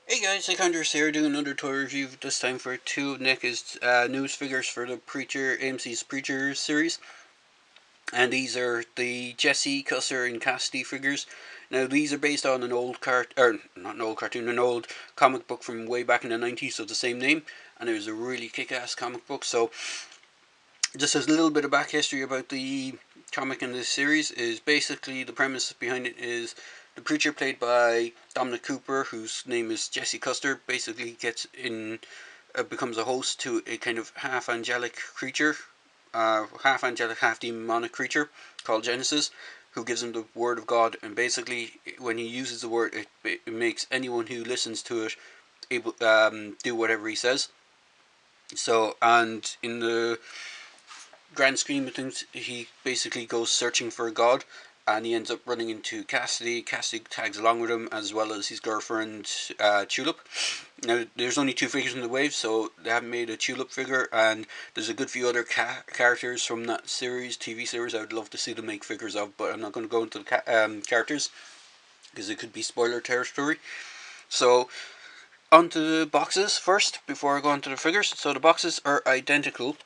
Hey guys, Hunter's here doing another toy review, this time for two of Neca's newest figures for the AMC's Preacher series. And these are the Jesse, Custer, and Cassidy figures. Now these are based on an old not an old cartoon, an old comic book from way back in the 90s of the same name. And it was a really kick-ass comic book, so just as a little bit of back history about the comic in this series is basically the premise behind it is the preacher played by Dominic Cooper, whose name is Jesse Custer, basically gets in becomes a host to a kind of half angelic creature, half angelic, half demonic creature called Genesis, who gives him the word of God, and basically when he uses the word, it makes anyone who listens to it able do whatever he says. So, and in the grand scheme of things, he basically goes searching for a god, and he ends up running into Cassidy. Cassidy tags along with him, as well as his girlfriend, Tulip. Now, there's only two figures in the wave, so they haven't made a Tulip figure, and there's a good few other characters from that series, TV series, I would love to see them make figures of, but I'm not going to go into the characters, because it could be spoiler territory. So, onto the boxes first, before I go on to the figures. So the boxes are identical.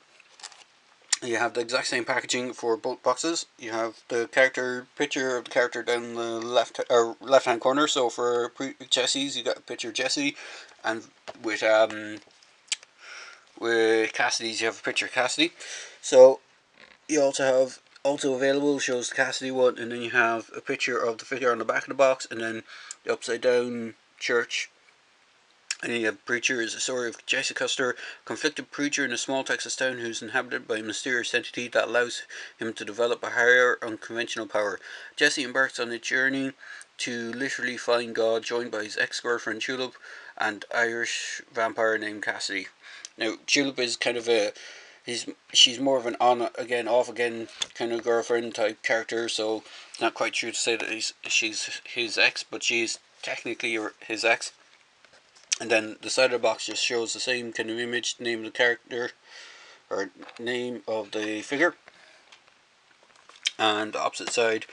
You have the exact same packaging for both boxes. You have the character picture of the character down the left hand corner. So for Jesse's, you got a picture of Jesse, and with with Cassidy's, you have a picture of Cassidy. So you also have also available shows the Cassidy one, and then you have a picture of the figure on the back of the box, and then the upside down church. And then you have Preacher is a story of Jesse Custer, conflicted preacher in a small Texas town who's inhabited by a mysterious entity that allows him to develop a higher, unconventional power. Jesse embarks on a journey to literally find God, joined by his ex-girlfriend Tulip and Irish vampire named Cassidy. Now, Tulip is kind of she's more of an on again, off again kind of girlfriend type character, so it's not quite true to say that she's his ex, but she's technically his ex. And then the side of the box just shows the same kind of image, name of the character, or name of the figure. And the opposite side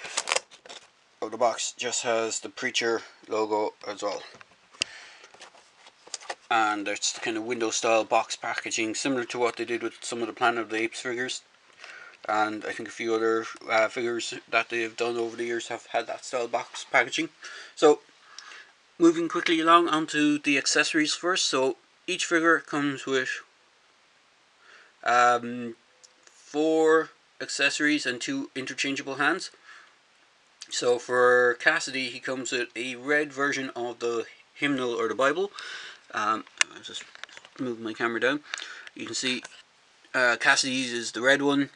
of the box just has the Preacher logo as well. And it's the kind of window style box packaging, similar to what they did with some of the Planet of the Apes figures. And I think a few other figures that they've done over the years have had that style box packaging. So, moving quickly along onto the accessories first. So, each figure comes with 4 accessories and 2 interchangeable hands. So for Cassidy, he comes with a red version of the hymnal or the Bible. I'll just move my camera down. You can see Cassidy's is the red one,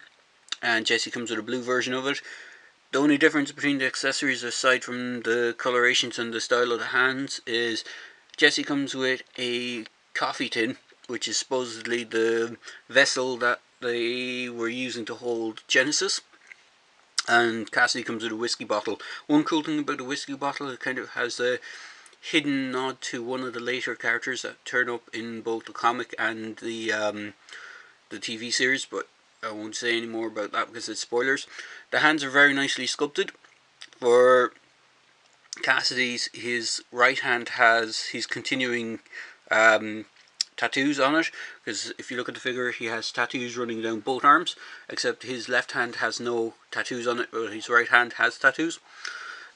and Jesse comes with a blue version of it. The only difference between the accessories, aside from the colorations and the style of the hands, is Jesse comes with a coffee tin, which is supposedly the vessel that they were using to hold Genesis. And Cassidy comes with a whiskey bottle. One cool thing about the whiskey bottle, it kind of has a hidden nod to one of the later characters that turn up in both the comic and the TV series, but I won't say any more about that because it's spoilers. The hands are very nicely sculpted. For Cassidy's, his right hand has his continuing tattoos on it, because if you look at the figure, he has tattoos running down both arms, except his left hand has no tattoos on it, but his right hand has tattoos.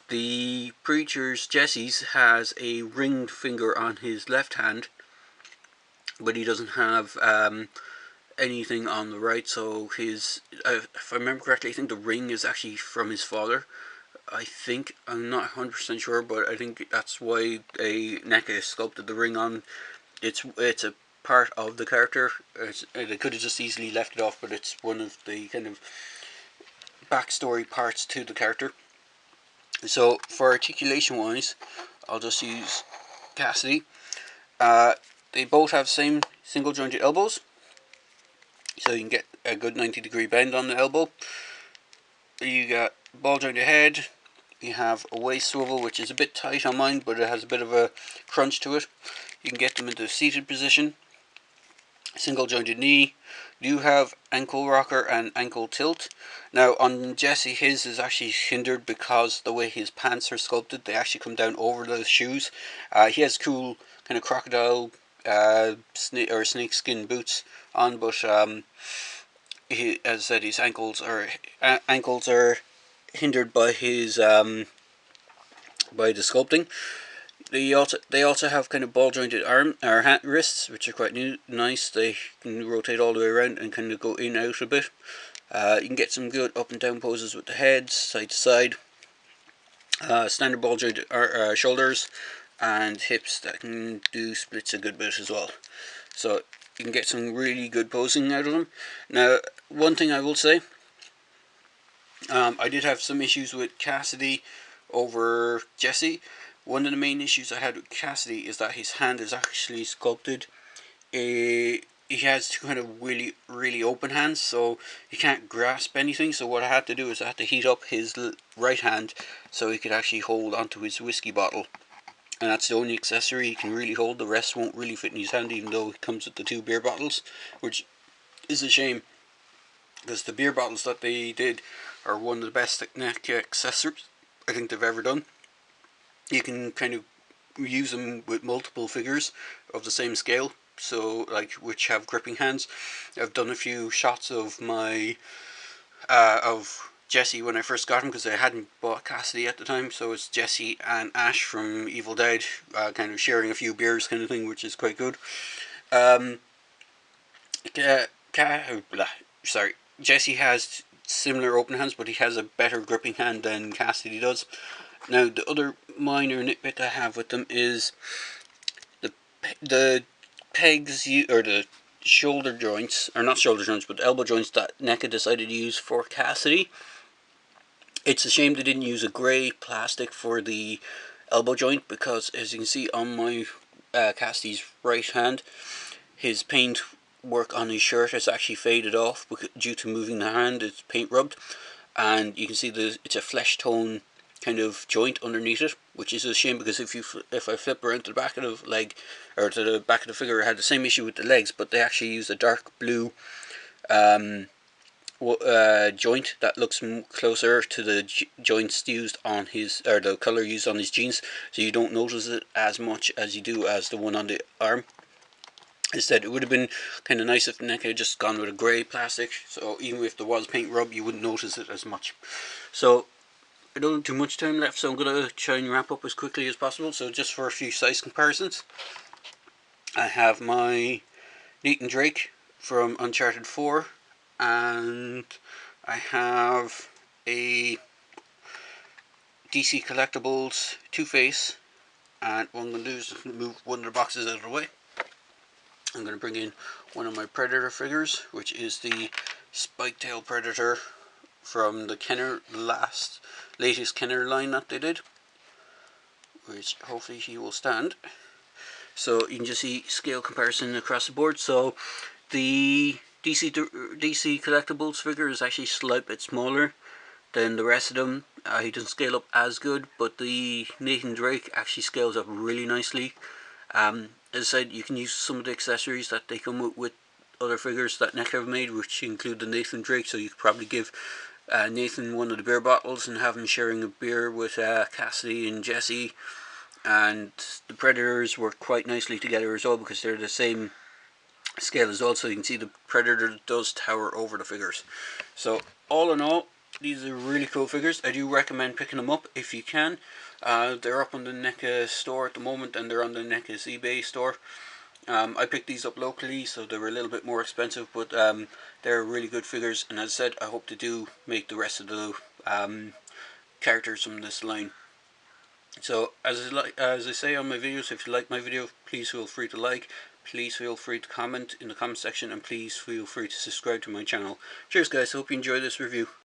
The preacher's, Jesse's, has a ringed finger on his left hand, but he doesn't have anything on the right, so his, if I remember correctly, I think the ring is actually from his father. I think, I'm not 100% sure, but I think that's why Neca sculpted the ring on. It's a part of the character. They could have just easily left it off, but it's one of the kind of backstory parts to the character. So for articulation wise, I'll just use Cassidy. They both have same single jointed elbows, so you can get a good 90-degree bend on the elbow. You got ball jointed head. You have a waist swivel, which is a bit tight on mine, but it has a bit of a crunch to it. You can get them into a seated position. single jointed knee. Do have ankle rocker and ankle tilt. Now on Jesse, his is actually hindered because the way his pants are sculpted, they actually come down over the shoes. He has cool kind of crocodile snake skin boots on, but as I said, his ankles are hindered by his by the sculpting. They also have kind of ball jointed wrists, which are quite nice. They can rotate all the way around and kind of go in and out a bit. You can get some good up and down poses with the heads, side to side. Standard ball jointed shoulders and hips that can do splits a good bit as well. So you can get some really good posing out of them. Now, one thing I will say, I did have some issues with Cassidy over Jesse. One of the main issues I had with Cassidy is that his hand is actually sculpted. He has two kind of really open hands, so he can't grasp anything. So what I had to do is I had to heat up his right hand so he could actually hold onto his whiskey bottle. And that's the only accessory he can really hold. The rest won't really fit in his hand, even though it comes with the 2 beer bottles, which is a shame, because the beer bottles that they did are one of the best Neca accessories I think they've ever done. You can kind of use them with multiple figures of the same scale, so like which have gripping hands. I've done a few shots of my of Jesse when I first got him, because I hadn't bought Cassidy at the time, so it's Jesse and Ash from Evil Dead kind of sharing a few beers kind of thing, which is quite good. Jesse has similar open hands, but he has a better gripping hand than Cassidy does. Now, the other minor nitpick I have with them is the pegs, or the shoulder joints, or not shoulder joints, but elbow joints that Neca decided to use for Cassidy. It's a shame they didn't use a grey plastic for the elbow joint, because as you can see on my Cassidy's right hand, his paint work on his shirt has actually faded off due to moving the hand. It's paint rubbed, and you can see it's a flesh tone kind of joint underneath it, which is a shame, because if I flip around to the back of the leg, or to the back of the figure, I had the same issue with the legs, but they actually use a dark blue joint that looks closer to the joints used on his, or the color used on his jeans, so you don't notice it as much as you do as the one on the arm. Instead, it would have been kind of nice if Neca had just gone with a grey plastic, so even if there was paint rub, you wouldn't notice it as much. So I don't have too much time left, so I'm going to try and wrap up as quickly as possible. So just for a few size comparisons, I have my Nathan Drake from Uncharted 4, and I have a DC Collectibles Two-Face, and what I'm going to do is move one of the boxes out of the way. I'm going to bring in one of my Predator figures, which is the Spike-Tail Predator from the Kenner, latest Kenner line that they did, which hopefully he will stand. So you can just see scale comparison across the board. So the DC Collectibles figure is actually a slight bit smaller than the rest of them. He doesn't scale up as good, but the Nathan Drake actually scales up really nicely. As I said, you can use some of the accessories that they come with other figures that Neca have made, which include the Nathan Drake. So you could probably give Nathan one of the beer bottles and have him sharing a beer with Cassidy and Jesse. And the Predators work quite nicely together as well, because they're the same scale as well. So you can see the Predator does tower over the figures. So all in all, these are really cool figures. I do recommend picking them up if you can. They're up on the Neca store at the moment, and they're on the Neca's eBay store. I picked these up locally, so they were a little bit more expensive, but they're really good figures. And as I said, I hope to do make the rest of the characters from this line. So as I say on my videos, if you like my video, please feel free to like. Please feel free to comment in the comment section, and please feel free to subscribe to my channel. Cheers guys, hope you enjoy this review.